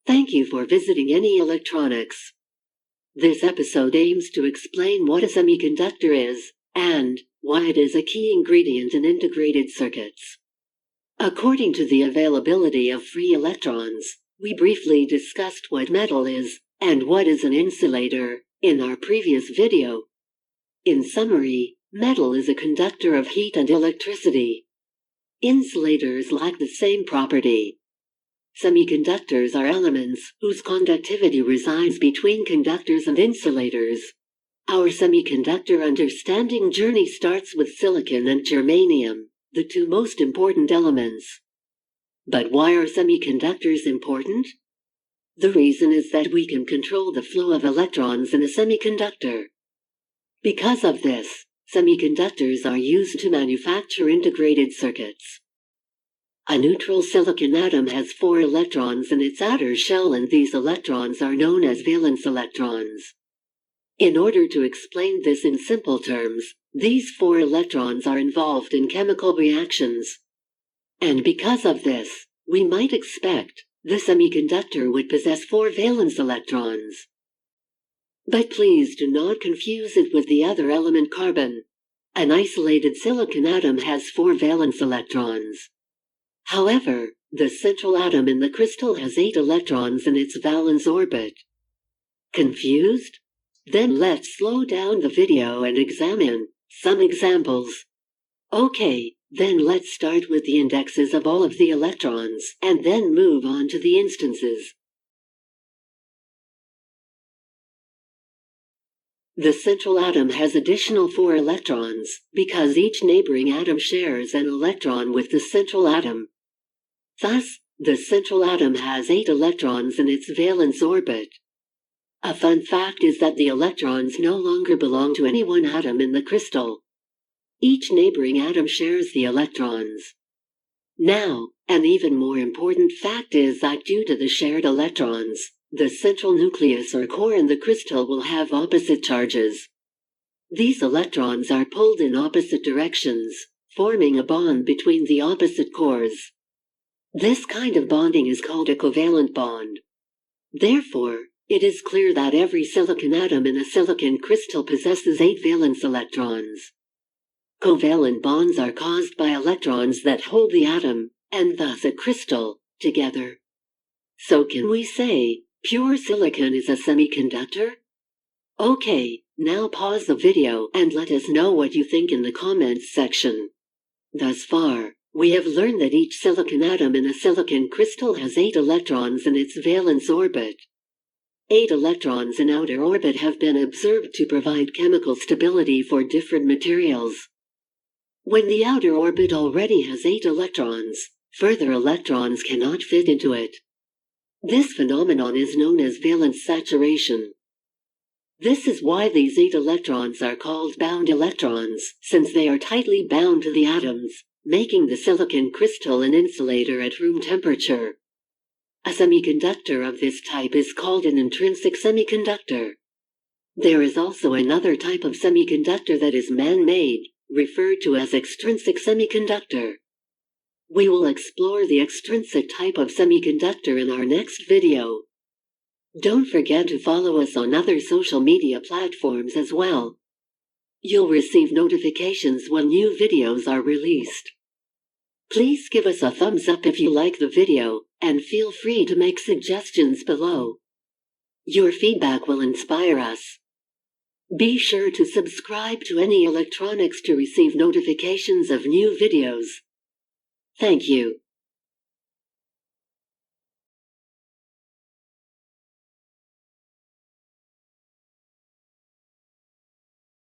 Thank you for visiting Electronics. This episode aims to explain what a semiconductor is, and why it is a key ingredient in integrated circuits. According to the availability of free electrons, we briefly discussed what metal is, and what is an insulator, in our previous video. In summary, metal is a conductor of heat and electricity. Insulators lack the same property. Semiconductors are elements whose conductivity resides between conductors and insulators. Our semiconductor understanding journey starts with silicon and germanium, the two most important elements. But why are semiconductors important? The reason is that we can control the flow of electrons in a semiconductor. Because of this, semiconductors are used to manufacture integrated circuits. A neutral silicon atom has 4 electrons in its outer shell, and these electrons are known as valence electrons. In order to explain this in simple terms, these 4 electrons are involved in chemical reactions. And because of this, we might expect the semiconductor would possess 4 valence electrons. But please do not confuse it with the other element carbon. An isolated silicon atom has 4 valence electrons. However, the central atom in the crystal has 8 electrons in its valence orbit. Confused? Then let's slow down the video and examine some examples. Okay, then let's start with the indexes of all of the electrons, and then move on to the instances. The central atom has additional 4 electrons, because each neighboring atom shares an electron with the central atom. Thus, the central atom has 8 electrons in its valence orbit. A fun fact is that the electrons no longer belong to any one atom in the crystal. Each neighboring atom shares the electrons. Now, an even more important fact is that due to the shared electrons, the central nucleus or core in the crystal will have opposite charges. These electrons are pulled in opposite directions, forming a bond between the opposite cores. This kind of bonding is called a covalent bond. Therefore, it is clear that every silicon atom in a silicon crystal possesses 8 valence electrons. Covalent bonds are caused by electrons that hold the atom, and thus a crystal, together. So can we say, pure silicon is a semiconductor? Okay, now pause the video and let us know what you think in the comments section. Thus far, we have learned that each silicon atom in a silicon crystal has 8 electrons in its valence orbit. 8 electrons in outer orbit have been observed to provide chemical stability for different materials. When the outer orbit already has 8 electrons, further electrons cannot fit into it. This phenomenon is known as valence saturation. This is why these 8 electrons are called bound electrons, since they are tightly bound to the atoms, making the silicon crystal an insulator at room temperature. A semiconductor of this type is called an intrinsic semiconductor. There is also another type of semiconductor that is man-made, referred to as extrinsic semiconductor. We will explore the extrinsic type of semiconductor in our next video. Don't forget to follow us on other social media platforms as well. You'll receive notifications when new videos are released. Please give us a thumbs up if you like the video, and feel free to make suggestions below. Your feedback will inspire us. Be sure to subscribe to Electronics to receive notifications of new videos. Thank you.